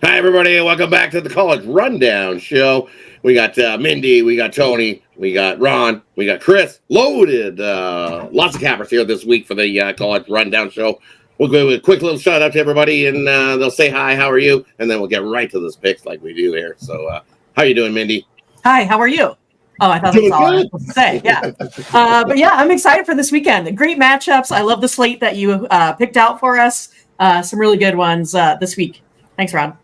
Hi, everybody, and welcome back to the College Rundown Show. We got Mindy, we got Tony, we got Ron, we got Chris. Loaded. Lots of cappers here this week for the College Rundown Show. We'll go with a quick little shout out to everybody, and they'll say hi, how are you? And then we'll get right to this picks like we do here. So, how you doing, Mindy? Hi, how are you? Oh, I thought that's all I was supposed to say. Yeah. But yeah, I'm excited for this weekend. Great matchups. I love the slate that you picked out for us. Some really good ones this week. Thanks, Ron.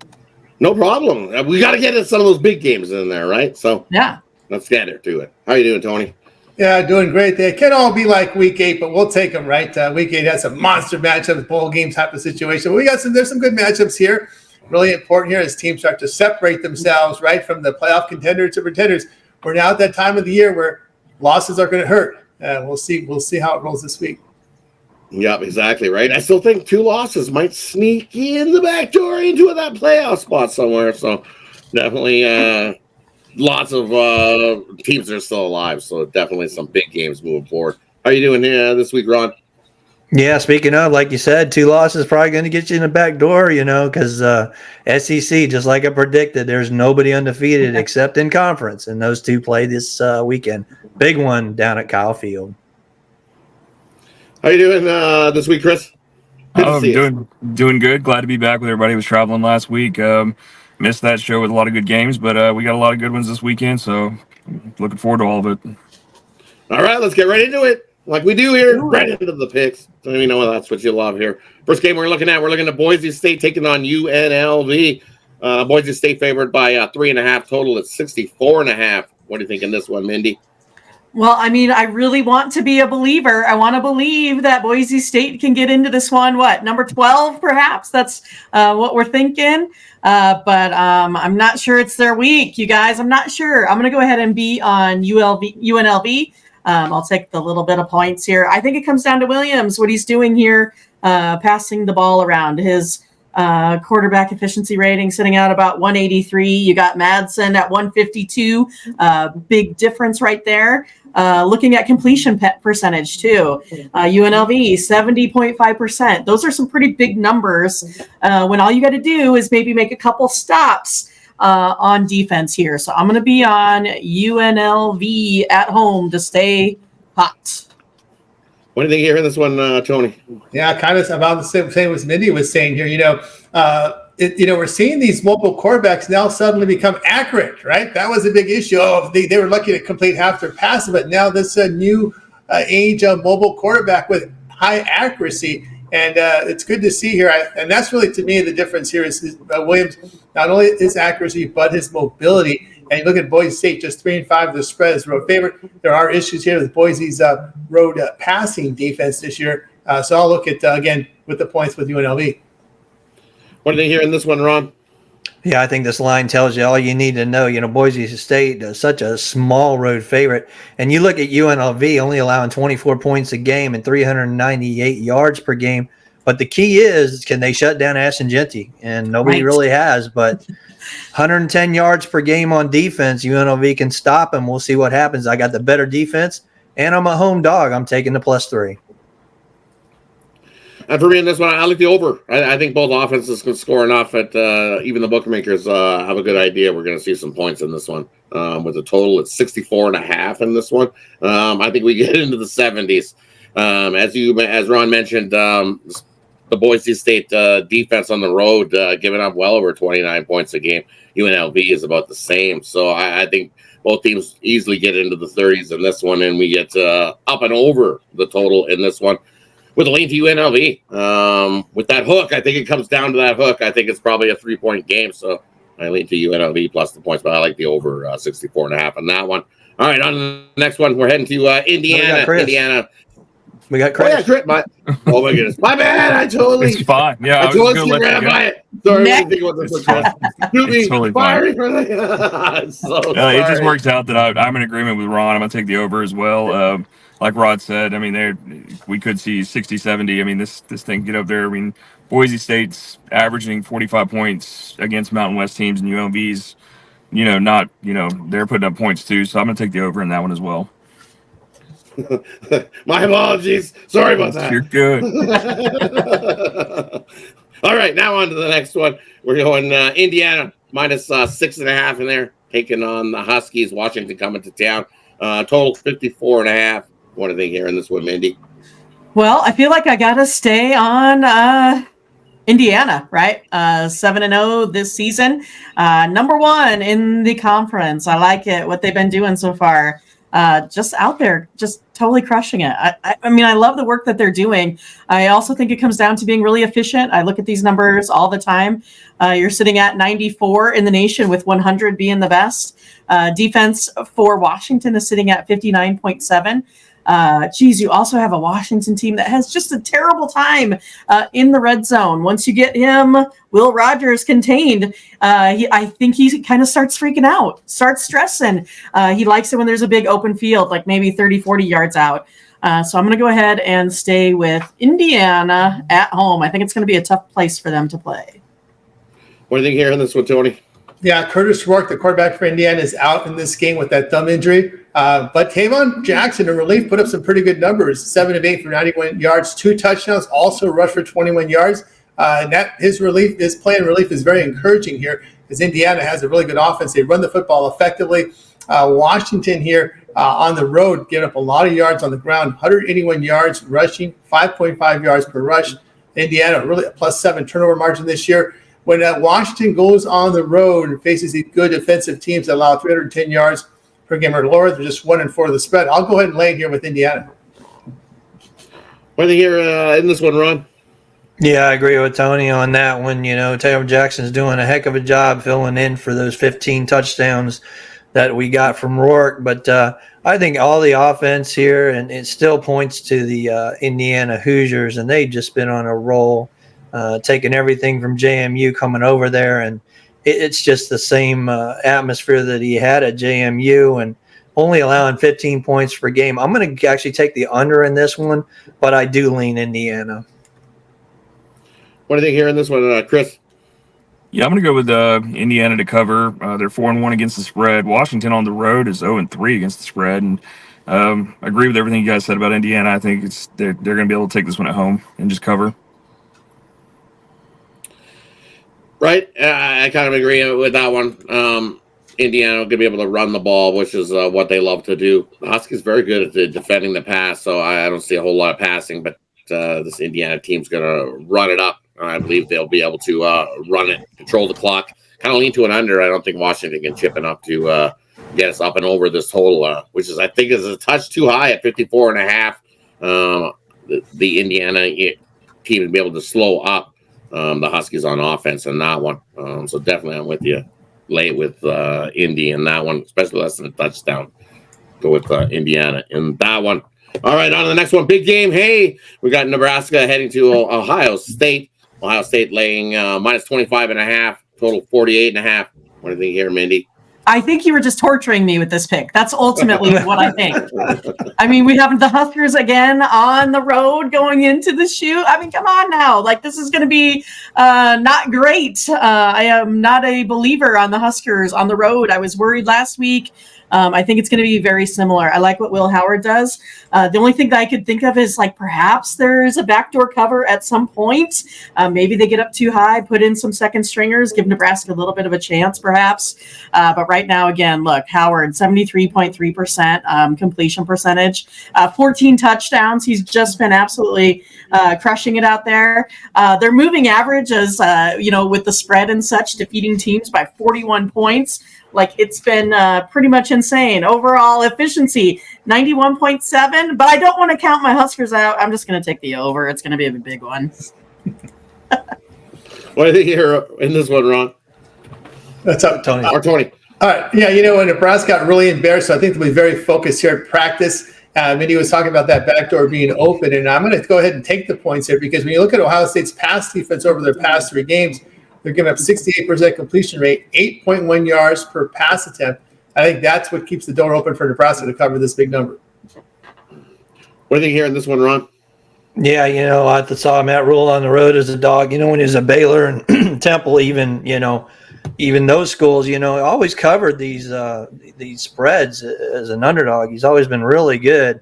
No problem. We got to get some of those big games in there, right? So yeah, let's get to it. How you doing, Tony? Yeah, doing great. They can't all be like Week 8, but we'll take them, right? Week 8 has some monster matchups, bowl game type of situation. But there's some good matchups here. Really important here as teams start to separate themselves, right, from the playoff contenders to pretenders. We're now at that time of the year where losses are going to hurt. We'll see how it rolls this week. Yep, exactly right. I still think 2 losses might sneak in the back door into that playoff spot somewhere. So definitely lots of teams that are still alive. So definitely some big games moving forward. How are you doing this week, Ron? Yeah, speaking of, like you said, 2 losses probably going to get you in the back door, because SEC, just like I predicted, there's nobody undefeated except in conference, and those 2 play this weekend. Big one down at Kyle Field. How you doing this week, Chris? Doing good. Glad to be back with everybody. I was traveling last week. Missed that show with a lot of good games, but we got a lot of good ones this weekend, so looking forward to all of it. All right, let's get right into it. Like we do here, right into the picks. So you know that's what you love here. First game we're looking at Boise State taking on UNLV. Boise State favored by 3.5 total at 64.5. What do you think in this one, Mindy? Well, I mean, I really want to be a believer. I want to believe that Boise State can get into this one. Number 12, perhaps? That's what we're thinking. But I'm not sure it's their week, you guys. I'm not sure. I'm going to go ahead and be on UNLV. I'll take the little bit of points here. I think it comes down to Williams, what he's doing here, passing the ball around. His quarterback efficiency rating sitting out about 183. You got Madsen at 152. Big difference right there. Looking at completion percentage too. UNLV 70.5%. Those are some pretty big numbers when all you got to do is maybe make a couple stops on defense here. So I'm going to be on UNLV at home to stay hot. What do you think here in this one, Tony? Yeah, kind of about the same as Mindy was saying here. We're seeing these mobile quarterbacks now suddenly become accurate, right? That was a big issue. They were lucky to complete half their passes, but now this new age of mobile quarterback with high accuracy. And it's good to see here. And that's really, to me, the difference here is Williams, not only his accuracy, but his mobility. And you look at Boise State, just 3-5. The spread is road favorite. There are issues here with Boise's road passing defense this year. So I'll look at, again, with the points with UNLV. What do you think here in this one, Ron? Yeah, I think this line tells you all you need to know. Boise State is such a small road favorite. And you look at UNLV only allowing 24 points a game and 398 yards per game. But the key is, can they shut down Ashton Genty? And nobody really has. But 110 yards per game on defense, UNLV can stop them. We'll see what happens. I got the better defense, and I'm a home dog. I'm taking the +3. And for me in this one, I like the over. I think both offenses can score enough that even the bookmakers have a good idea. We're going to see some points in this one. With a total at 64.5 in this one. I think we get into the 70s. As Ron mentioned, the Boise State defense on the road giving up well over 29 points a game. UNLV is about the same. So I think both teams easily get into the 30s in this one, and we get up and over the total in this one. With a lean to UNLV. With that hook, I think it comes down to that hook. I think it's probably a 3-point game, so I lean to UNLV plus the points, but I like the over 64.5 on that one. All right, on the next one, we're heading to Indiana. We got Chris. Oh, yeah, Chris. Oh, my goodness. My bad. I totally. It's fine. Yeah, I totally ran by it. Sorry, I didn't think about this one. It's totally fine. It just works out that I'm in agreement with Ron. I'm going to take the over as well. Like Rod said, I mean, we could see 60, 70. I mean, this thing get up there. I mean, Boise State's averaging 45 points against Mountain West teams, and UNLV's, they're putting up points too. So I'm going to take the over in that one as well. My apologies. Sorry about that. You're good. All right, now on to the next one. We're going Indiana minus 6.5 in there, taking on the Huskies. Washington coming to town. Total 54.5. What are they here in this one, Mindy? Well, I feel like I got to stay on Indiana, right? 7-0 this season. Number 1 in the conference. I like it, what they've been doing so far. Just out there, just totally crushing it. I mean, I love the work that they're doing. I also think it comes down to being really efficient. I look at these numbers all the time. You're sitting at 94 in the nation with 100 being the best. Defense for Washington is sitting at 59.7. You also have a Washington team that has just a terrible time in the red zone. Once you get him, Will Rogers, contained, I think he kind of starts freaking out, starts stressing. He likes it when there's a big open field, like maybe 30, 40 yards out. So I'm going to go ahead and stay with Indiana at home. I think it's going to be a tough place for them to play. What do you think here in this one, Tony? Yeah, Curtis Rourke, the quarterback for Indiana, is out in this game with that thumb injury. But Tavon Jackson, in relief, put up some pretty good numbers. 7 of 8 for 91 yards, 2 touchdowns, also rushed for 21 yards. And his play in relief is very encouraging here, because Indiana has a really good offense. They run the football effectively. Washington here on the road, giving up a lot of yards on the ground, 181 yards rushing, 5.5 yards per rush. Indiana really a +7 turnover margin this year. When Washington goes on the road and faces these good defensive teams that allow 310 yards per game or lower, they're just 1-4 the spread. I'll go ahead and lay it here with Indiana. What do you hear in this one, Ron? Yeah, I agree with Tony on that one. Taylor Jackson's doing a heck of a job filling in for those 15 touchdowns that we got from Rourke. But I think all the offense here, and it still points to the Indiana Hoosiers, and they've just been on a roll. Taking everything from JMU coming over there, and it's just the same atmosphere that he had at JMU, and only allowing 15 points per game. I'm going to actually take the under in this one, but I do lean Indiana. What do you think here in this one, Chris? Yeah, I'm going to go with Indiana to cover. They're 4-1 against the spread. Washington on the road is 0-3 against the spread, and I agree with everything you guys said about Indiana. I think they're going to be able to take this one at home and just cover. Right, I kind of agree with that one. Indiana going to be able to run the ball, which is what they love to do. The Huskies very good at defending the pass, so I don't see a whole lot of passing, but this Indiana team's going to run it up. I believe they'll be able to run it, control the clock. Kind of lean to an under. I don't think Washington can chip enough to get us up and over this total, which is, I think, is a touch too high at 54.5. The Indiana team will be able to slow up the Huskies on offense in that one. So definitely I'm with you. Lay it with Indy in that one, especially less than a touchdown. Go with Indiana in that one. All right, on to the next one. Big game. Hey, we got Nebraska heading to Ohio State. Ohio State laying minus 25.5, total 48.5. What do you think here, Mindy? I think you were just torturing me with this pick. That's ultimately what I think. I mean, we have the Huskers again on the road going into the shoot. I mean, come on now. Like, this is going to be not great. I am not a believer on the Huskers on the road. I was worried last week. I think it's going to be very similar. I like what Will Howard does. The only thing that I could think of is, like, perhaps there's a backdoor cover at some point. Maybe they get up too high, put in some second stringers, give Nebraska a little bit of a chance, perhaps. But right now, again, look, Howard, 73.3% completion percentage, 14 touchdowns. He's just been absolutely crushing it out there. Their moving average is, with the spread and such, defeating teams by 41 points. Like, it's been pretty much insane. Overall efficiency, 91.7. But I don't want to count my Huskers out. I'm just going to take the over. It's going to be a big one. What do you think here in this one, Ron? That's up, Tony. Tony. Or Tony? All right. Yeah, Nebraska got really embarrassed, so I think they'll be very focused here at practice. Mindy was talking about that backdoor being open, and I'm going to go ahead and take the points here, because when you look at Ohio State's pass defense over their past 3 games, they're giving up 68% completion rate, 8.1 yards per pass attempt. I think that's what keeps the door open for Nebraska to cover this big number. What do you think here in this one, Ron? Yeah, I saw Matt Rule on the road as a dog. When he was a Baylor and Temple, even those schools, always covered these spreads as an underdog. He's always been really good.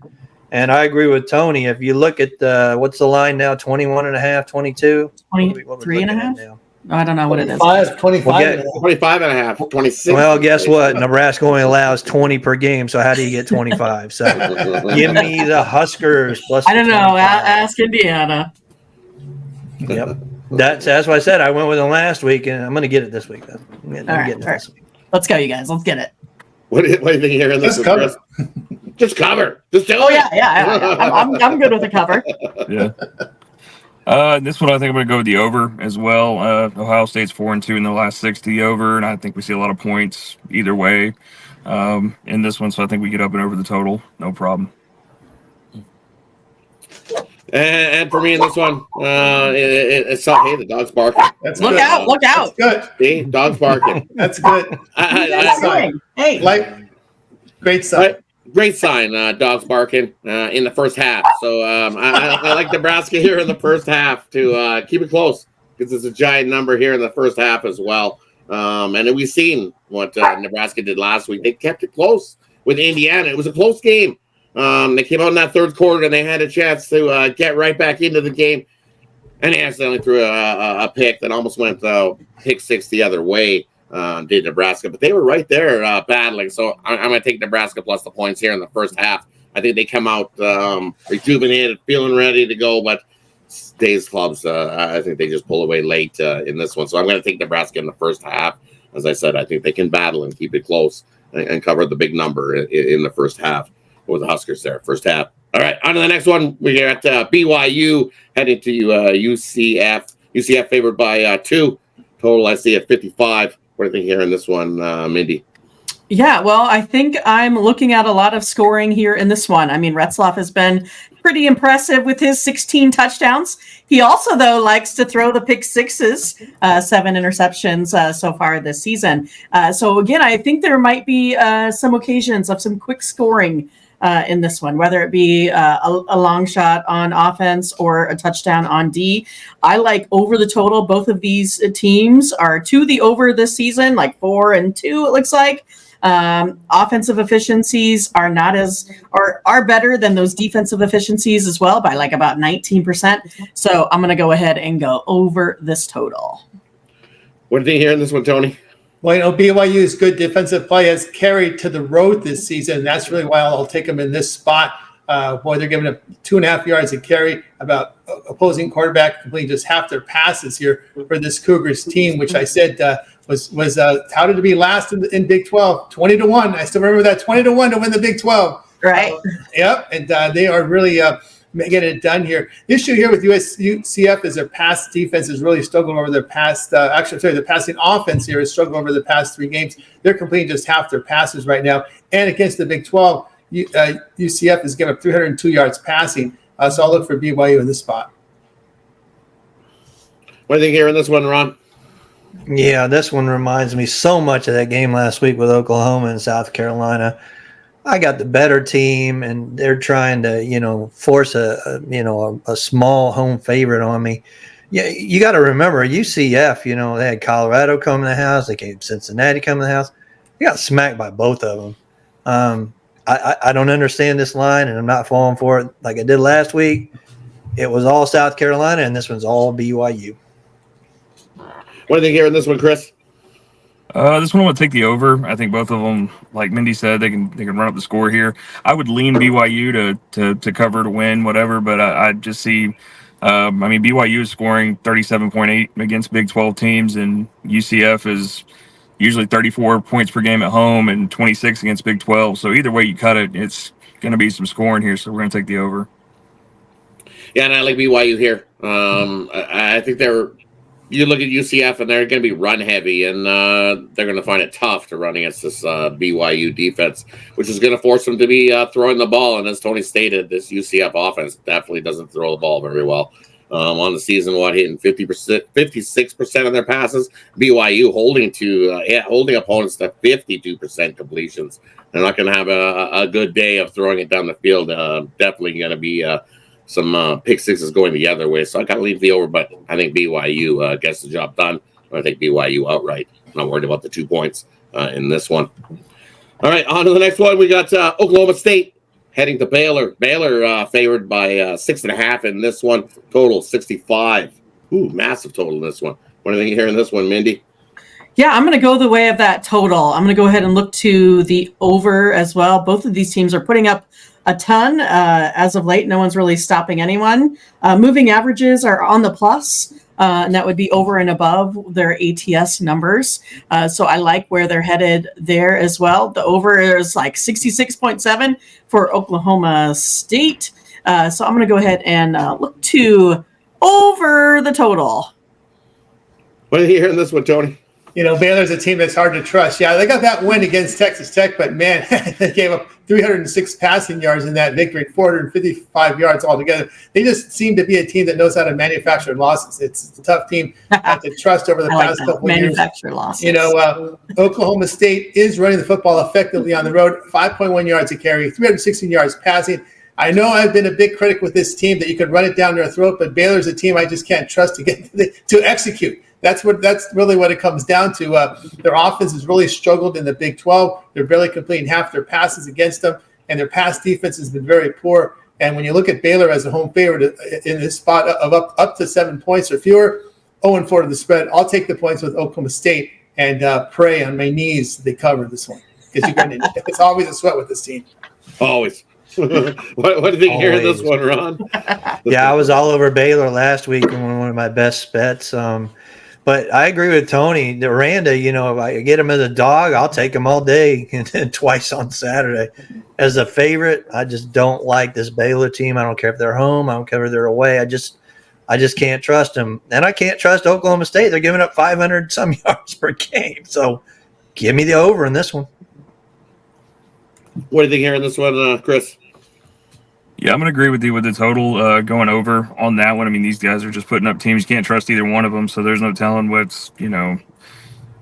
And I agree with Tony. If you look at what's the line now, 21.5, 22? 23 and a half? Now? I don't know what it is. 25 Well, and a half. 25 and a half, 26. Well, guess what? Nebraska only allows 20 per game. So how do you get 25? So give me the Huskers plus. I don't know. 25. Ask Indiana. Yep. That's what I said. I went with them last week, and I'm going to get it this week. I'm getting it this week. Let's go, you guys. Let's get it. What do you think here in this? Just cover. Just cover. Just do Oh it. yeah. I'm good with the cover. Yeah. This one I think I'm going to go with the over as well. Ohio State's 4-2 in the last 60 over, and I think we see a lot of points either way in this one. So I think we get up and over the total, no problem. And for me in this one, it's hey, the dog's barking. That's Look good. out! Look out! That's good. See, dog's barking. That's good. What are you guys doing? Hey, Great sign. Great sign. Dogs barking in the first half. So I like Nebraska here in the first half to keep it close because it's a giant number here in the first half as well. And we've seen what Nebraska did last week. They kept it close with Indiana. It was a close game. They came out in that third quarter and they had a chance to get right back into the game. And they accidentally threw a pick that almost went pick six the other way. Did Nebraska, but they were right there battling. So I'm going to take Nebraska plus the points here in the first half. I think they come out rejuvenated, feeling ready to go, but Days clubs, I think they just pull away late in this one. So I'm going to take Nebraska in the first half. As I said, I think they can battle and keep it close and cover the big number in the first half with the Huskers there, first half. All right, on to the next one. We got BYU heading to UCF. UCF favored by 2. Total I see at 55. What do you think here in this one, Mindy? Yeah, well, I think I'm looking at a lot of scoring here in this one. I mean, Retzlaff has been pretty impressive with his 16 touchdowns. He also, though, likes to throw the pick sixes, 7 interceptions so far this season. So, again, I think there might be some occasions of some quick scoring in this one, whether it be a long shot on offense or a touchdown on D. I like over the total. Both of these teams are to the over this season, like 4-2, it looks like. Offensive efficiencies are not as are better than those defensive efficiencies as well by like about 19%. So I'm going to go ahead and go over this total. What do you think here in this one, Tony? Well, BYU's good defensive play has carried to the road this season. That's really why I'll take them in this spot. They're giving up 2.5 yards a carry. About opposing quarterback completing just half their passes here for this Cougars team, which I said was touted to be last in Big 12, 20-1. I still remember that 20-1 to win the Big 12. Right. Yep, and they are really getting it done here. The issue here with UCF is their pass defense is really struggling over their past. The passing offense here is struggling over the past 3 games. They're completing just half their passes right now. And against the Big 12, UCF is giving up 302 yards passing. So I'll look for BYU in this spot. What do you think here in this one, Ron? Yeah, this one reminds me so much of that game last week with Oklahoma and South Carolina. I got the better team, and they're trying to, force a small home favorite on me. Yeah, you got to remember UCF. They had Colorado come to the house, they came Cincinnati come to the house. They got smacked by both of them. I don't understand this line, and I'm not falling for it like I did last week. It was all South Carolina, and this one's all BYU. What do you think here in this one, Chris? This one I would take the over. I think both of them, like Mindy said, they can run up the score here. I would lean BYU to cover, to win, whatever. But I just see, BYU is scoring 37.8 against Big 12 teams, and UCF is usually 34 points per game at home and 26 against Big 12. So either way you cut it, it's going to be some scoring here. So we're going to take the over. Yeah, and I like BYU here. I think you look at UCF and they're going to be run heavy, and they're going to find it tough to run against this BYU defense, which is going to force them to be throwing the ball. And as Tony stated, this UCF offense definitely doesn't throw the ball very well. On the season, hitting 56% of their passes. BYU holding opponents to 52% completions. They're not going to have a good day of throwing it down the field. Definitely going to be some pick sixes going the other way. So I got to leave the over, but I think BYU gets the job done. I think BYU outright. I'm not worried about the 2 points in this one. All right, on to the next one. We got Oklahoma State heading to Baylor. Baylor favored by 6.5 in this one. Total 65. Ooh, massive total in this one. What do you think here in this one, Mindy? Yeah, I'm going to go the way of that total. I'm going to go ahead and look to the over as well. Both of these teams are putting up a ton as of late. No one's really stopping anyone. Moving averages are on the plus, and that would be over and above their ATS numbers. So I like where they're headed there as well. The over is like 66.7 for Oklahoma State. So I'm going to go ahead and look to over the total. What do you hear in this one, Tony? Baylor's a team that's hard to trust. Yeah, they got that win against Texas Tech, but man, they gave up 306 passing yards in that victory, 455 yards altogether. They just seem to be a team that knows how to manufacture losses. It's a tough team to trust over the past couple of years. Manufacture losses. Oklahoma State is running the football effectively on the road, 5.1 yards a carry, 316 yards passing. I know I've been a big critic with this team that you could run it down their throat, but Baylor's a team I just can't trust to execute. That's really what it comes down to. Their offense has really struggled in the Big 12. They're barely completing half their passes against them, and their pass defense has been very poor. And when you look at Baylor as a home favorite in this spot of up to 7 points or fewer, 0-4 to the spread, I'll take the points with Oklahoma State and pray on my knees they cover this one, because it's always a sweat with this team. Always. What do you think here in this one, Ron? Yeah, I was all over Baylor last week and one of my best bets. But I agree with Tony. Randa, if I get him as a dog, I'll take him all day and twice on Saturday. As a favorite, I just don't like this Baylor team. I don't care if they're home. I don't care if they're away. I just can't trust them. And I can't trust Oklahoma State. They're giving up 500-some yards per game. So give me the over in this one. What do you think here in this one, Chris? Yeah, I'm going to agree with you with the total going over on that one. I mean, these guys are just putting up teams. You can't trust either one of them, so there's no telling who's going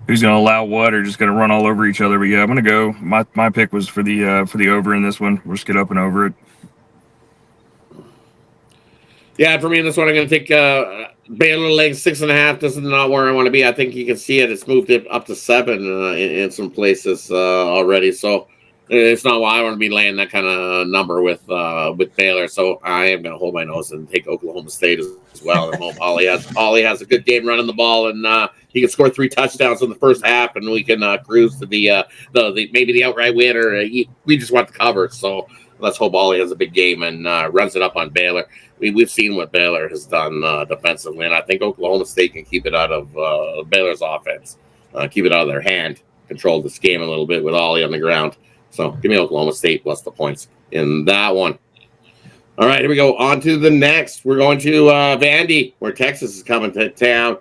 to allow what or just going to run all over each other. But, yeah, I'm going to go. My pick was for the over in this one. We'll just get up and over it. Yeah, for me in this one, I'm going to take Baylor legs 6.5. This is not where I want to be. I think you can see it. It's moved it up to 7 in some places already, so it's not why I want to be laying that kind of number with Baylor. So I am going to hold my nose and take Oklahoma State as well. And Ollie has a good game running the ball, and he can score 3 touchdowns in the first half, and we can cruise to the maybe the outright win, or we just want to cover. So let's hope Ollie has a big game and runs it up on Baylor. We've seen what Baylor has done defensively, and I think Oklahoma State can keep it out of Baylor's offense, keep it out of their hand, control this game a little bit with Ollie on the ground. So give me Oklahoma State plus the points in that one. All right, here we go. On to the next. We're going to Vandy, where Texas is coming to town.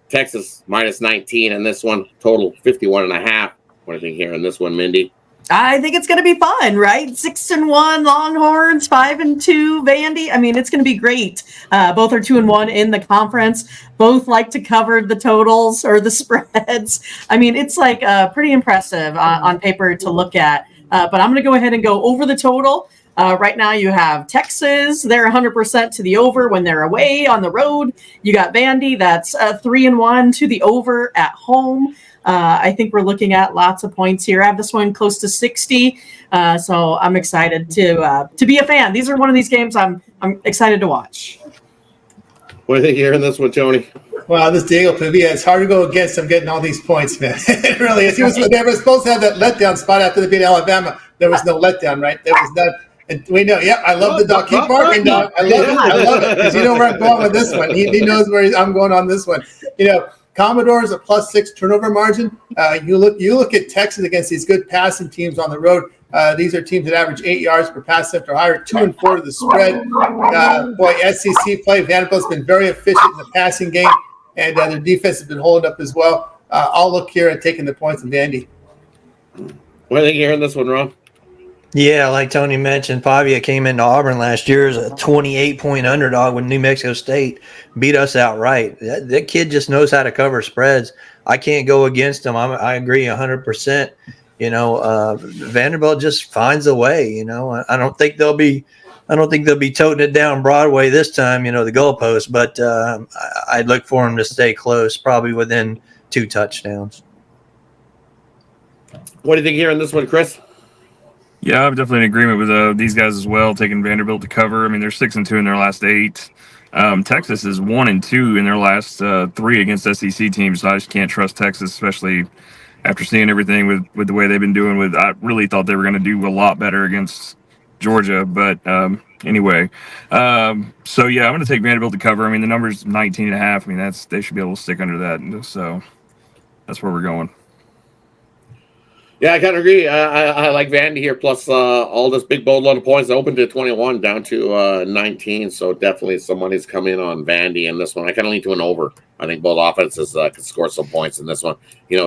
Texas minus 19 in this one. Total 51.5. What do you think here in this one, Mindy? I think it's going to be fun, right? 6-1 Longhorns, 5-2 Vandy. I mean, it's going to be great. Both are 2-1 in the conference. Both like to cover the totals or the spreads. I mean, it's like pretty impressive on paper to look at. But I'm going to go ahead and go over the total. Right now you have Texas. They're 100% to the over when they're away on the road. You got Vandy. That's 3-1 to the over at home. I think we're looking at lots of points here. I have this one close to 60, so I'm excited to be a fan. These are one of these games I'm excited to watch. What do you think here in this one, Tony? Wow, this Diego Pavia, it's hard to go against him getting all these points, man. It really is. They were supposed to have that letdown spot after they beat Alabama. There was no letdown, right? There was none. And we know, I love the dog. Keep barking, dog. I love it. Because you know where I'm going with this one. He knows where I'm going on this one. Commodores a +6 turnover margin. You look at Texas against these good passing teams on the road. These are teams that average 8 yards per pass attempt or higher, 2-4 to the spread. SEC play. Vanderbilt's been very efficient in the passing game, and their defense has been holding up as well. I'll look here at taking the points in Vandy. What do you think here in this one, Ron? Yeah, like Tony mentioned, Pavia came into Auburn last year as a 28-point underdog when New Mexico State beat us outright. That kid just knows how to cover spreads. I can't go against him. I agree 100%. Vanderbilt just finds a way. I don't think they'll be toting it down Broadway this time. The goalpost, but I'd look for them to stay close, probably within 2 touchdowns. What do you think here in this one, Chris? Yeah, I'm definitely in agreement with these guys as well, taking Vanderbilt to cover. I mean, they're 6-2 in their last 8. Texas is 1-2 in their last 3 against SEC teams. So I just can't trust Texas, especially after seeing everything with the way they've been doing. I really thought they were going to do a lot better against Georgia, but anyway. So yeah, I'm going to take Vanderbilt to cover. I mean, the number's 19.5. I mean, they should be able to stick under that. So that's where we're going. Yeah, I kind of agree. I like Vandy here, plus all this big bold load of points. Opened to 21, down to 19. So definitely some money's coming on Vandy in this one. I kind of lean to an over. I think both offenses can score some points in this one.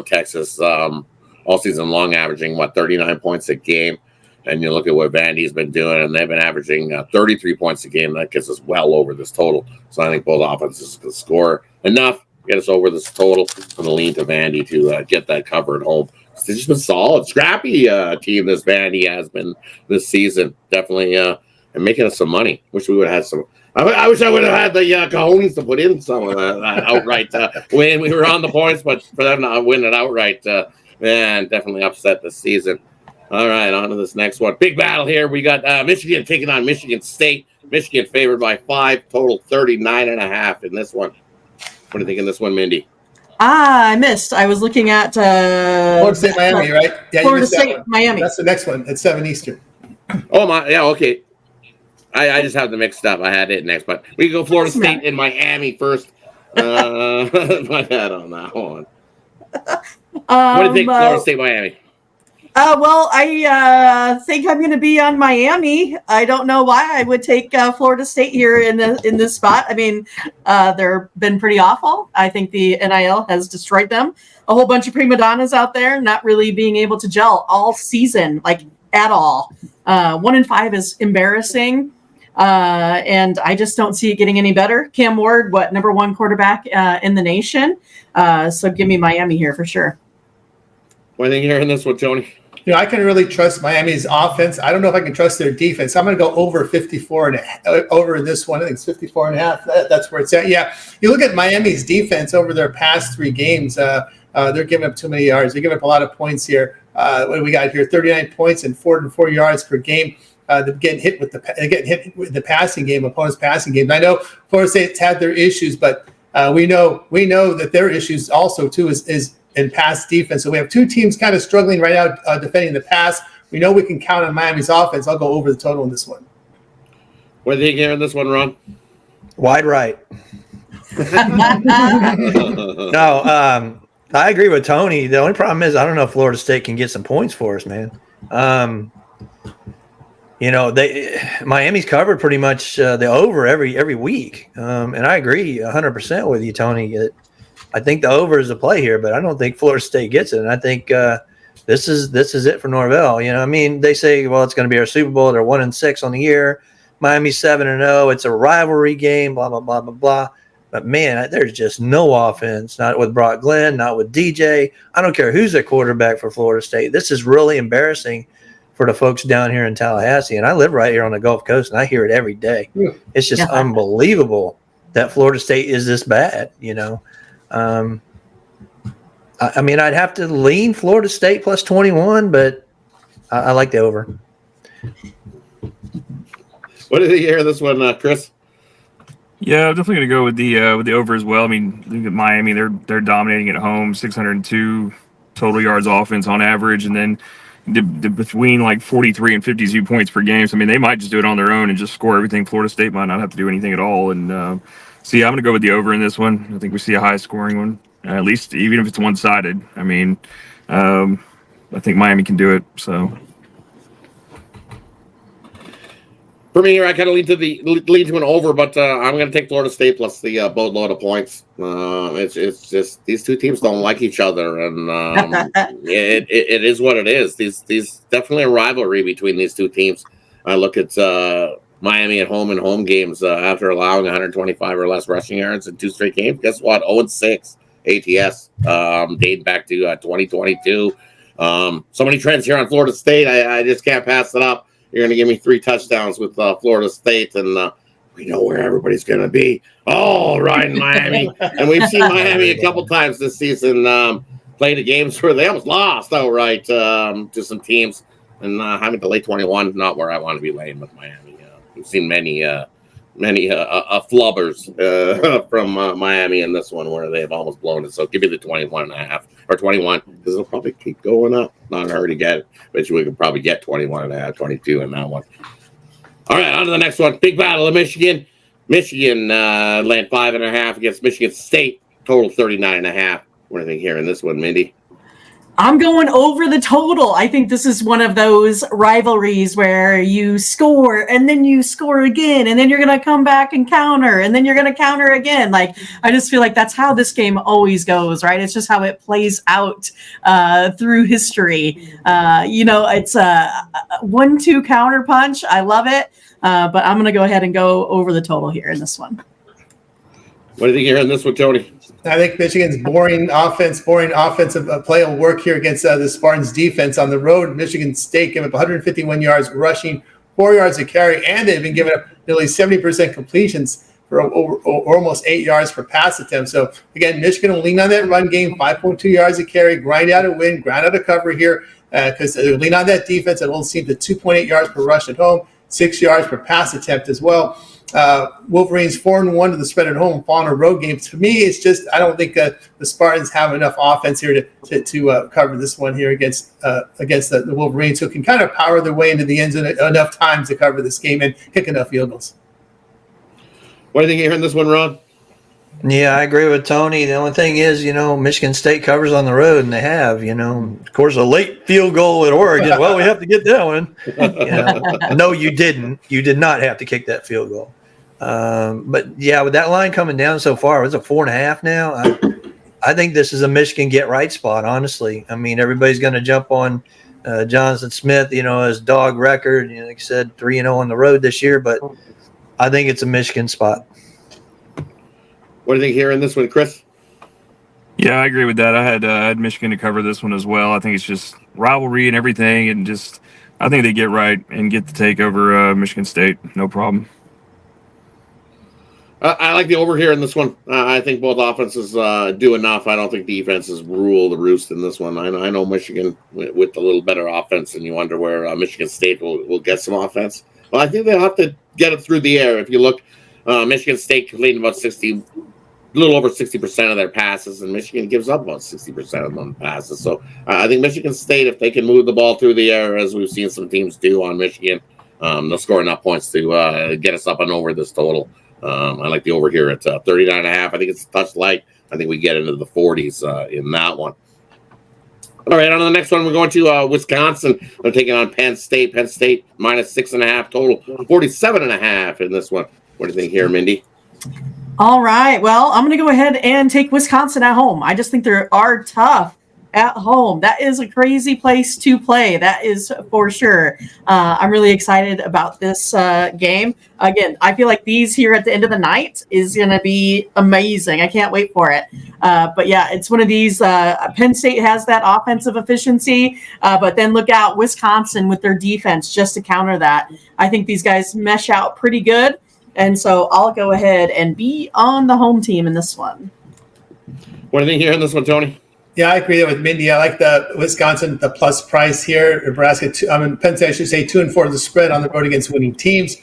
Texas all season long averaging 39 points a game, and you look at what Vandy's been doing, and they've been averaging 33 points a game. That gets us well over this total. So I think both offenses can score enough, get us over this total. I'm gonna lean to Vandy to get that cover at home. It's just been solid, scrappy team this Vandy has been this season. Definitely and making us some money. Wish we would have had some. I wish I would have had the cojones to put in some of that outright win. We were on the points, but for them to win it outright, man, definitely upset this season. All right, on to this next one. Big battle here. We got Michigan taking on Michigan State. Michigan favored by 5, total 39.5 in this one. What do you think in this one, Mindy? I missed. I was looking at Florida State, Miami, right? Yeah, Florida State, Miami. That's the next one. It's 7 Eastern. Oh my, yeah, okay. I just have them mixed up. I had it next, but we can go Florida State and Miami first. My bad on that one. What do you think, Florida State, Miami? Well, I think I'm going to be on Miami. I don't know why I would take Florida State here in this spot. I mean, they've been pretty awful. I think the NIL has destroyed them. A whole bunch of prima donnas out there not really being able to gel all season, like at all. 1-5 is embarrassing, and I just don't see it getting any better. Cam Ward, number 1 quarterback in the nation. So give me Miami here for sure. What do you think here in this one, Tony? I can really trust Miami's offense. I don't know if I can trust their defense. I'm going to go over 54 and over this one. I think it's 54 and a half. That's where it's at. Yeah. You look at Miami's defense over their past 3 games. They're giving up too many yards. They're giving up a lot of points here. What do we got here? 39 points and 4 yards per game. They're getting hit with the passing game, opponent's passing game. I know Florida State's had their issues, but we know that their issues also too is in pass defense. So we have 2 teams kind of struggling right now defending the pass. We know we can count on Miami's offense. I'll go over the total in this one. What do you think here in this one, Ron? Wide right. No, I agree with Tony. The only problem is I don't know if Florida State can get some points for us, man. Miami's covered pretty much the over every week, and I agree 100% with you, Tony. I think the over is the play here, but I don't think Florida State gets it. And I think this is it for Norvell. I mean, they say, well, it's going to be our Super Bowl. They're 1-6 on the year. Miami's 7-0. It's a rivalry game. Blah blah blah blah blah. But man, there's just no offense. Not with Brock Glenn. Not with DJ. I don't care who's the quarterback for Florida State. This is really embarrassing for the folks down here in Tallahassee. And I live right here on the Gulf Coast, and I hear it every day. It's just unbelievable that Florida State is this bad. I mean, I'd have to lean Florida State plus 21, but I like the over. What did you hear this one, Chris? Yeah, I'm definitely going to go with the over as well. I mean, look at Miami; they're dominating at home, 602 total yards offense on average, and then between like 43 and 52 points per game. So I mean, they might just do it on their own and just score everything. Florida State might not have to do anything at all, and so yeah, I'm going to go with the over in this one. I think we see a high scoring one, at least even if it's one-sided. I mean, I think Miami can do it. So for me, I kind of lead to an over, but I'm going to take Florida State plus the boatload of points. It's just these 2 teams don't like each other, and it is what it is. These definitely a rivalry between these 2 teams. I look at Miami at home in home games after allowing 125 or less rushing yards in 2 straight games. Guess what? 0-6 ATS dating back to 2022. So many trends here on Florida State. I just can't pass it up. You're going to give me 3 touchdowns with Florida State, and we know where everybody's going to be. Oh, right in Miami. And we've seen Miami a couple times this season play the games where they almost lost outright to some teams. and having to lay 21, not where I want to be laying with Miami. We've seen many flubbers from Miami in this one where they've almost blown it. So give me the 21.5 or 21 because it'll probably keep going up. Not in a hurry to get it, but we could probably get 21.5, 22 in that one. All right, on to the next one. Big battle of Michigan. Michigan land 5.5 against Michigan State. Total 39.5. What do you think here in this one, Mindy? I'm going over the total. I think this is one of those rivalries where you score and then you score again and then you're going to come back and counter and then you're going to counter again. Like, I just feel like that's how this game always goes, right? It's just how it plays out through history. It's a 1-2 counter punch. I love it. But I'm going to go ahead and go over the total here in this one. What do you think here in this one, Tony? I think Michigan's boring offensive play will work here against the Spartans defense on the road. Michigan State gave up 151 yards rushing, 4 yards a carry, and they've been giving up nearly 70% completions for almost 8 yards per pass attempt. So again, Michigan will lean on that run game, 5.2 yards a carry, grind out a win, grind out a cover here because they lean on that defense. It will seem to 2.8 yards per rush at home, 6 yards per pass attempt as well. Wolverines 4-1 to the spread at home, fall on a road game. For me, it's just I don't think the Spartans have enough offense here to cover this one here against the Wolverines, who can kind of power their way into the end zone enough times to cover this game and kick enough field goals. What do you think here in this one, Ron? Yeah, I agree with Tony. The only thing is, Michigan State covers on the road, and they have, of course, a late field goal at Oregon. Well, we have to get that one. No, you didn't. You did not have to kick that field goal. But yeah, with that line coming down so far, it's a 4.5 now. I think this is a Michigan get right spot, honestly. I mean, everybody's going to jump on Jonathan Smith, his dog record. Like I said, 3-0 on the road this year, but I think it's a Michigan spot. What do you think here in this one, Chris? Yeah, I agree with that. I had Michigan to cover this one as well. I think it's just rivalry and everything, and just I think they get right and get the take over Michigan State. No problem. I like the over here in this one. I think both offenses do enough. I don't think defenses rule the roost in this one. I know Michigan with a little better offense, and you wonder where Michigan State will get some offense. Well, I think they'll have to get it through the air. If you look, Michigan State completing about a little over 60% of their passes, and Michigan gives up about 60% of them passes. So I think Michigan State, if they can move the ball through the air, as we've seen some teams do on Michigan, they'll score enough points to get us up and over this total. I like the over here at 39.5. I think it's a touch light. I think we get into the 40s in that one. All right, on to the next one. We're going to Wisconsin. They're taking on Penn State. Penn State minus 6.5 total, 47.5 in this one. What do you think here, Mindy? All right. Well, I'm going to go ahead and take Wisconsin at home. I just think they are tough at home. That is a crazy place to play. That is for sure. I'm really excited about this game. Again, I feel like these here at the end of the night is going to be amazing. I can't wait for it. But yeah, it's one of these. Penn State has that offensive efficiency, but then look out Wisconsin with their defense just to counter that. I think these guys mesh out pretty good. And so I'll go ahead and be on the home team in this one. What do you think here in this one, Tony? Yeah, I agree with Mindy. I like the Wisconsin, the plus price here. Nebraska, Penn State, I should say 2-4 the spread on the road against winning teams.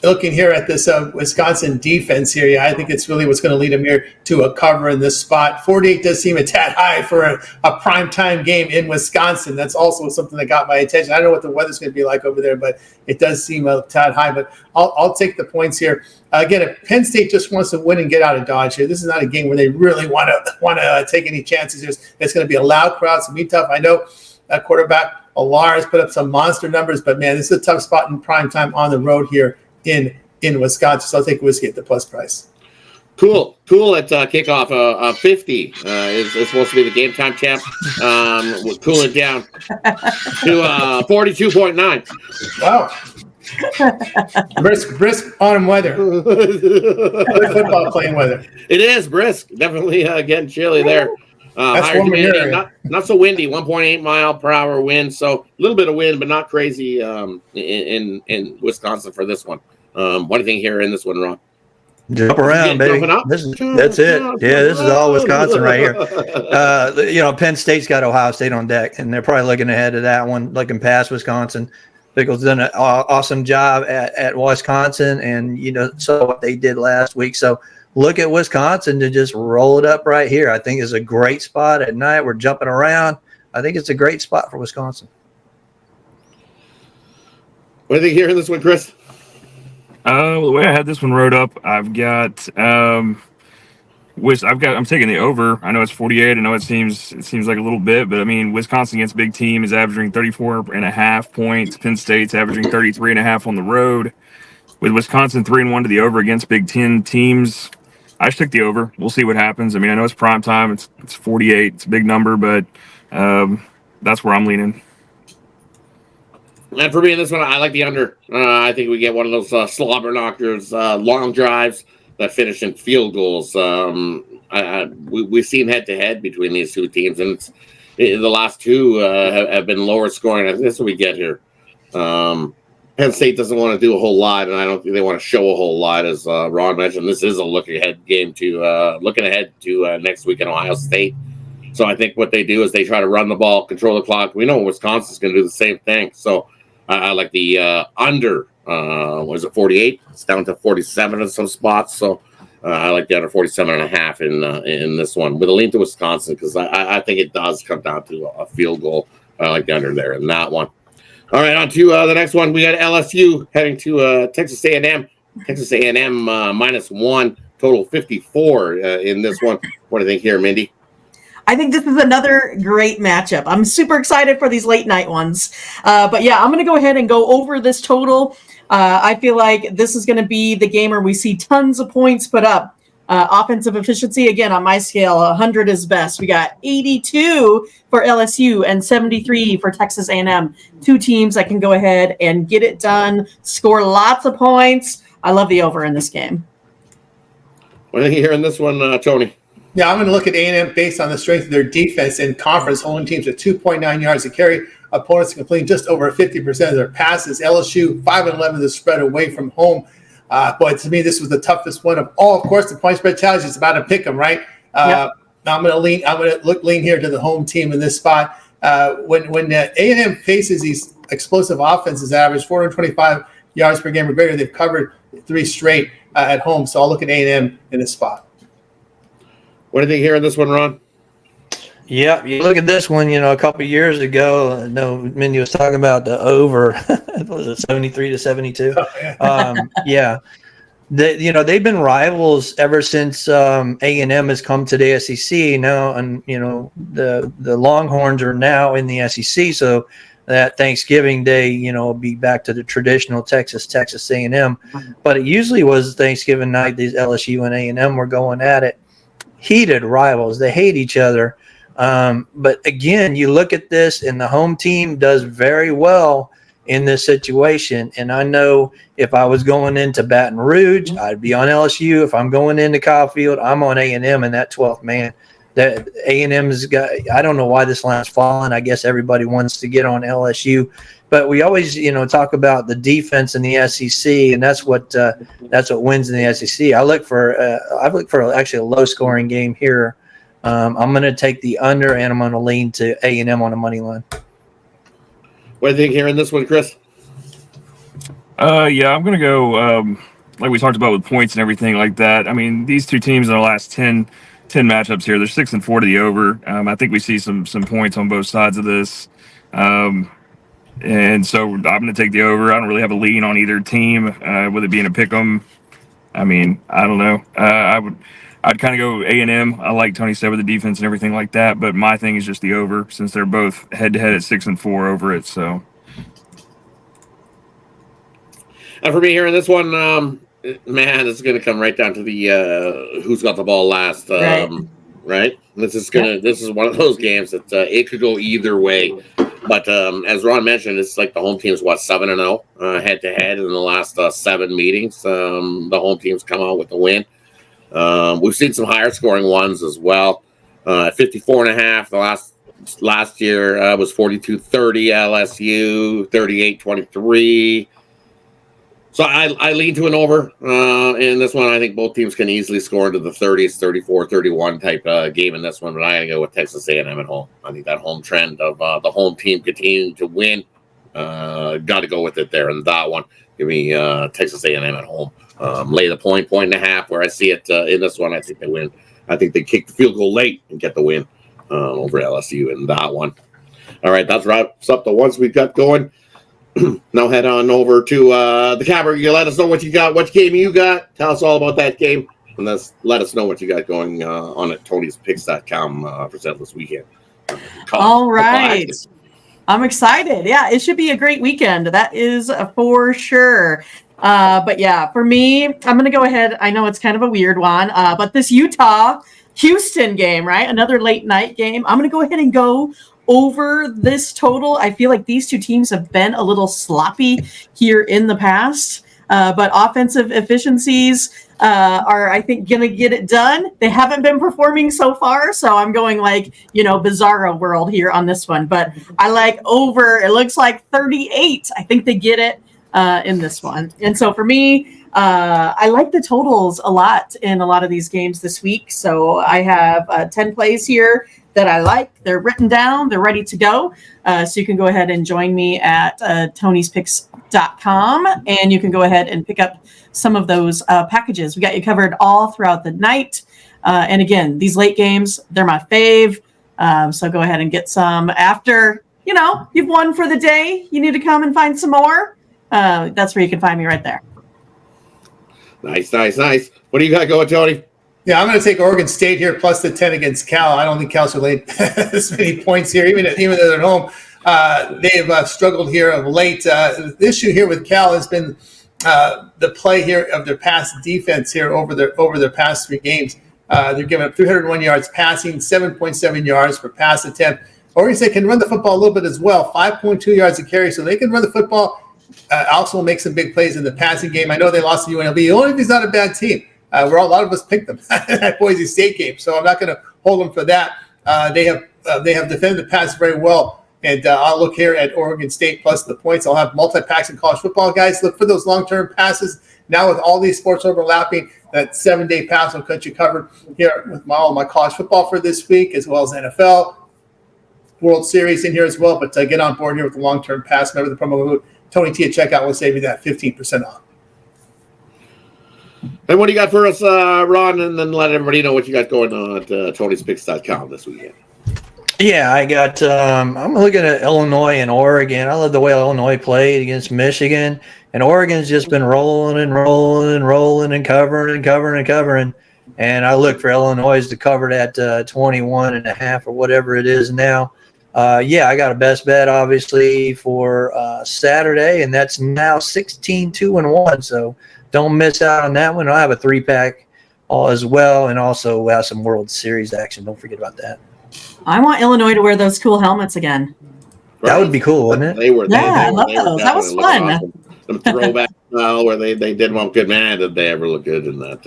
Looking here at this Wisconsin defense here, yeah, I think it's really what's going to lead them here to a cover in this spot. 48 does seem a tad high for a primetime game in Wisconsin. That's also something that got my attention. I don't know what the weather's going to be like over there, but it does seem a tad high. But I'll take the points here. Again, if Penn State just wants to win and get out of Dodge here, this is not a game where they really want to take any chances. It's going to be a loud crowd. It's going to be tough. I know quarterback Alar has put up some monster numbers, but man, this is a tough spot in prime time on the road here in Wisconsin. So I'll take Whiskey at the plus price. Cool at kickoff. 50 is supposed to be the game time champ. We'll cool it down to 42.9. Wow. brisk autumn weather. Good football playing weather. It is brisk. Definitely getting chilly there. Higher humidity, not so windy. 1.8 mile per hour wind. So a little bit of wind, but not crazy in Wisconsin for this one. What do you think here in this one, Ron? Jump around, baby. Jumping up. That's it. Yeah, this is all Wisconsin right here. Penn State's got Ohio State on deck, and they're probably looking ahead to that one, looking past Wisconsin. Pickles done an awesome job at Wisconsin, and saw what they did last week. So look at Wisconsin to just roll it up right here. I think it's a great spot at night. We're jumping around. I think it's a great spot for Wisconsin. What do you think here in this one, Chris? The way I had this one wrote up, I'm taking the over. I know it's 48. I know it seems like a little bit, but I mean, Wisconsin against big team is averaging 34.5 points. Penn State's averaging 33.5 on the road. With Wisconsin 3-1 to the over against Big Ten teams, I just took the over. We'll see what happens. I mean, I know it's prime time. It's 48. It's a big number, but that's where I'm leaning. And for me in this one, I like the under. I think we get one of those slobber knockers, long drives that finish in field goals. We've seen head-to-head between these two teams, and the last two have been lower scoring. I think that's what we get here. Penn State doesn't want to do a whole lot, and I don't think they want to show a whole lot. As Ron mentioned, this is a looking ahead to next week in Ohio State. So I think what they do is they try to run the ball, control the clock. We know Wisconsin's going to do the same thing. So I like the under. Was it 48? It's down to 47 in some spots. So I like the under 47.5 in this one with a lean to Wisconsin because I think it does come down to a field goal. I like the under there in that one. All right, on to the next one. We got LSU heading to Texas A&M. Texas A&M -1, total 54 in this one. What do you think here, Mindy? I think this is another great matchup. I'm super excited for these late night ones. But yeah, I'm going to go ahead and go over this total. I feel like this is going to be the game where we see tons of points put up. Offensive efficiency, again, on my scale, 100 is best. We got 82 for LSU and 73 for Texas A&M. Two teams that can go ahead and get it done, score lots of points. I love the over in this game. What do you think here in this one, Tony? Yeah, I'm going to look at A&M based on the strength of their defense in conference, holding teams at 2.9 yards to carry. Opponents completing just over 50% of their passes. LSU 5-11 to spread away from home. But to me, this was the toughest one of all. Of course, the point spread challenge is about to pick them, right? Yep. I'm going to lean here to the home team in this spot. When A&M faces these explosive offenses, average 425 yards per game or greater, they've covered 3 straight at home. So I'll look at A&M in this spot. What do you think here in this one, Ron? Yeah, you look at this one, a couple of years ago, I know Mindy was talking about the over, was it 73 to 72? Oh, yeah. Yeah. They've been rivals ever since A&M has come to the SEC now, and, the Longhorns are now in the SEC, so that Thanksgiving Day, will be back to the traditional Texas A&M. But it usually was Thanksgiving night, these LSU and A&M were going at it. Heated rivals. They hate each other. But again, you look at this and the home team does very well in this situation. And I know if I was going into Baton Rouge, I'd be on LSU. If I'm going into Kyle Field, I'm on A&M in that 12th man. That A&M's got, I don't know why this line's falling. I guess everybody wants to get on LSU. But we always, talk about the defense in the SEC, and that's what wins in the SEC. I look for actually a low-scoring game here. I'm going to take the under, and I'm going to lean to A&M on the money line. What do you think here in this one, Chris? Yeah, I'm going to go like we talked about with points and everything like that. I mean, these two teams in the last 10 matchups here, they're 6-4 to the over. I think we see some points on both sides of this. And so I'm going to take the over. I don't really have a lean on either team, with it being a pick 'em. I mean, I don't know. I'd kind of go A&M. I like Tony said with the defense and everything like that, but my thing is just the over since they're both head-to-head at 6-4 over it. So, and for me here in this one, man, it's going to come right down to the who's got the ball last. Right? This is one of those games that it could go either way. But as Ron mentioned, it's like the home team's 7-0 head-to-head in the last 7 meetings. The home team's come out with the win. We've seen some higher scoring ones as well. 54.5. The last year was 42-30 LSU, 38-23. So I lean to an over in this one. I think both teams can easily score into the 30s, 34, 31 type game in this one, but I got to go with Texas A&M at home. I think that home trend of the home team continuing to win, got to go with it there in that one. Give me Texas A&M at home. Lay the point and a half where I see it in this one. I think they win. I think they kick the field goal late and get the win over LSU in that one. All right, that wraps up the ones we've got going. Now head on over to the Capper. You let us know what you got, what game you got. Tell us all about that game. And let us know what you got going on at Tony'sPicks.com for this weekend. All right. I'm excited. Yeah, it should be a great weekend. That is for sure. But yeah, for me, I'm going to go ahead. I know it's kind of a weird one, but this Utah-Houston game, right? Another late night game. I'm going to go ahead and go over this total. I feel like these two teams have been a little sloppy here in the past, but offensive efficiencies are, I think, going to get it done. They haven't been performing so far, so I'm going like, bizarro world here on this one, but I like over. It looks like 38. I think they get it in this one. And so for me, I like the totals a lot in a lot of these games this week. So I have 10 plays here that I like. They're written down. They're ready to go. So you can go ahead and join me at Tony'sPicks.com, and you can go ahead and pick up some of those packages. We got you covered all throughout the night. And again, these late games, they're my fave. So go ahead and get some after, you've won for the day. You need to come and find some more. That's where you can find me right there. Nice. What do you got going, Tony? Yeah, I'm going to take Oregon State here plus the 10 against Cal. I don't think Cal's laid this many points here, even though they're at home. They've struggled here of late. The issue here with Cal has been the play here of their pass defense here over their past three games. They're giving up 301 yards passing, 7.7 yards per pass attempt. Oregon State can run the football a little bit as well, 5.2 yards a carry, so they can run the football. Also make some big plays in the passing game. I know they lost to UNLV. UNLV is not a bad team. A lot of us picked them at Boise State game, so I'm not going to hold them for that. They have defended the pass very well, and I'll look here at Oregon State plus the points. I'll have multi-packs in college football, guys. Look for those long-term passes. Now with all these sports overlapping, that 7-day pass will cut you covered here with all my college football for this week, as well as NFL, World Series in here as well. But get on board here with the long-term pass. Remember the promo code Tony T at checkout will save you that 15% off. And what do you got for us, Ron? And then let everybody know what you got going on at Tony'sPicks.com this weekend. Yeah, I got. I'm looking at Illinois and Oregon. I love the way Illinois played against Michigan, and Oregon's just been rolling and covering. And I look for Illinois to cover that 21 and a half or whatever it is now. Yeah, I got a best bet obviously for Saturday, and that's now 16-2-1. So don't miss out on that one. I'll have a 3-pack as well, and also have some World Series action. Don't forget about that. I want Illinois to wear those cool helmets again. That would be cool, wouldn't it? I love those. That was fun. Awesome. Some throwback style where they did one good. Man, did they ever look good in that?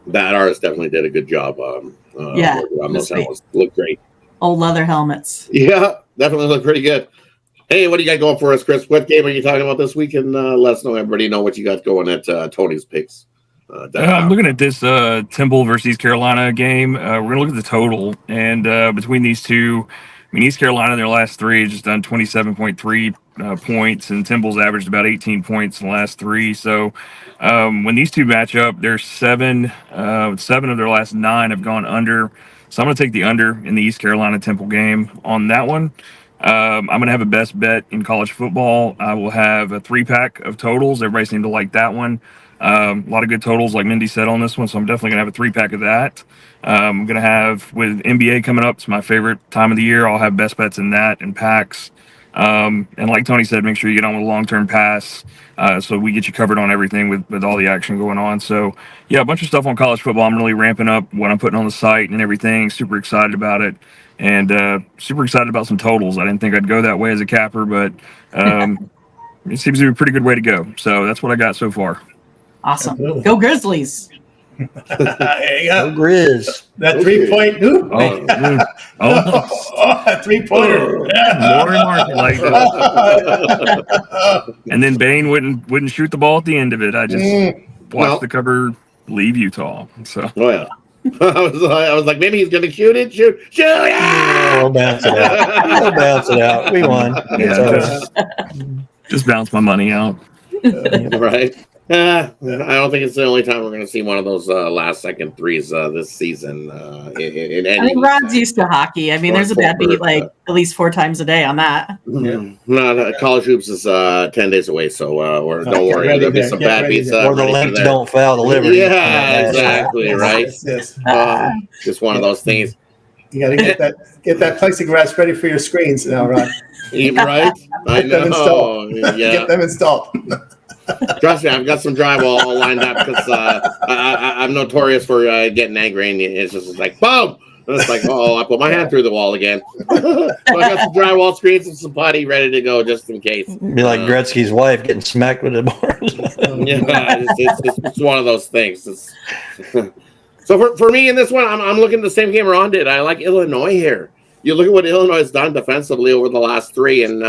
That artist definitely did a good job on those helmets. Look great. Old leather helmets. Yeah, definitely look pretty good. Hey, what do you got going for us, Chris? What game are you talking about this week? And let us know. Everybody know what you got going at Tony's Picks. I'm looking at this Temple versus East Carolina game. We're going to look at the total. And between these two, East Carolina in their last three has just done 27.3 points, and Temple's averaged about 18 points in the last three. So when these two match up, there's seven of their last 9 have gone under. So I'm going to take the under in the East Carolina Temple game on that one. I'm going to have a best bet in college football. I will have a 3-pack of totals. Everybody seemed to like that one. A lot of good totals, like Mindy said on this one, so I'm definitely going to have a 3-pack of that. I'm going to have, with NBA coming up, it's my favorite time of the year, I'll have best bets in that and packs. And like Tony said, make sure you get on with a long-term pass so we get you covered on everything with all the action going on. So, yeah, a bunch of stuff on college football. I'm really ramping up what I'm putting on the site and everything. Super excited about it. And super excited about some totals. I didn't think I'd go that way as a capper, but it seems to be a pretty good way to go. So that's what I got so far. Awesome. Go Grizzlies. There you Go go. Grizz. That 3-point. Ooh, Almost. a 3-pointer. Lori Market liked it. And then Bain wouldn't shoot the ball at the end of it. I just watched the cover leave Utah. So Oh yeah. I was like, maybe he's gonna shoot it. Shoot it! We'll bounce it out. We'll bounce it out. We won. just bounce my money out. Right. I don't think it's the only time we're going to see one of those last-second threes this season. In any I think Rod's used to hockey. I mean, there's a bad beat like at least 4 times a day on that. No, college hoops is 10 days away, so don't worry. There'll be some bad beats. Or the Lynx don't foul the Liberty. Yeah, exactly, right. Just one of those things. You got to get that plexiglass ready for your screens now, Rod. Right? I know. Get them installed. Trust me, I've got some drywall all lined up because I'm notorious for getting angry, and it's just like, boom! And it's like, I put my hand through the wall again. So I got some drywall screens and some putty ready to go just in case. Be like Gretzky's wife getting smacked with the bars. It's one of those things. So for me in this one, I'm looking at the same game Ron did. I like Illinois here. You look at what Illinois has done defensively over the last 3, and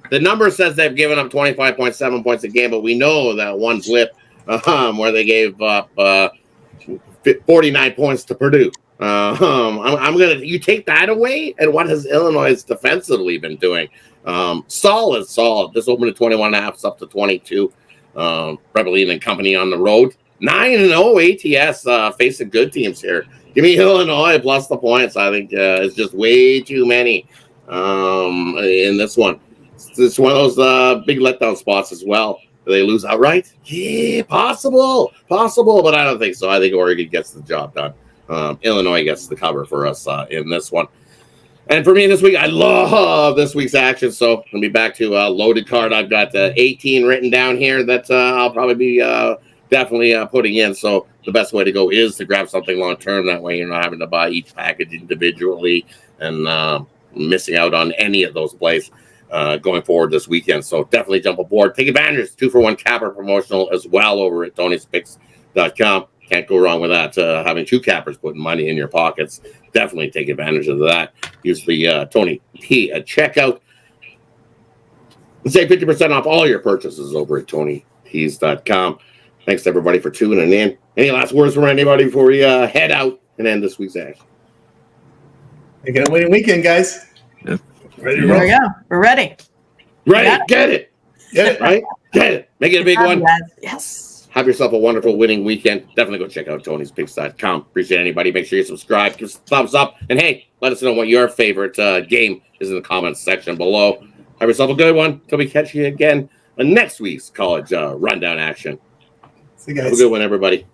the number says they've given up 25.7 points a game, but we know that one blip where they gave up 49 points to Purdue. You take that away, and what has Illinois defensively been doing? Solid. Just opened at 21.5, it's up to 22. Rebellion and company on the road. 9-0 ATS facing good teams here. Give me Illinois plus the points. I think it's just way too many in this one. It's one of those big letdown spots as well. Do they lose outright? Yeah, possible, but I don't think so. I think Oregon gets the job done. Illinois gets the cover for us in this one. And for me this week, I love this week's action. So I'll be back to loaded card. I've got 18 written down here that I'll probably be definitely putting in. So the best way to go is to grab something long term. That way you're not having to buy each package individually and missing out on any of those plays going forward this weekend. So definitely jump aboard. Take advantage. 2-for-1 capper promotional as well over at Tony'sPicks.com. Can't go wrong with that. Having 2 cappers putting money in your pockets. Definitely take advantage of that. Use the Tony P at checkout. And save 50% off all your purchases over at TonyP's.com. Thanks to everybody for tuning in. Any last words from anybody before we head out and end this week's action? Make it a winning weekend, guys. Yeah. Ready to There roll. we go. We're ready. Ready? Get it. Right? Get it. Make it a big one. Yes. Have yourself a wonderful winning weekend. Definitely go check out Tony'sPicks.com. Appreciate anybody. Make sure you subscribe. Give us a thumbs up. And hey, let us know what your favorite game is in the comments section below. Have yourself a good one. Until we catch you again on next week's college rundown action. See you guys. Have a good one, everybody.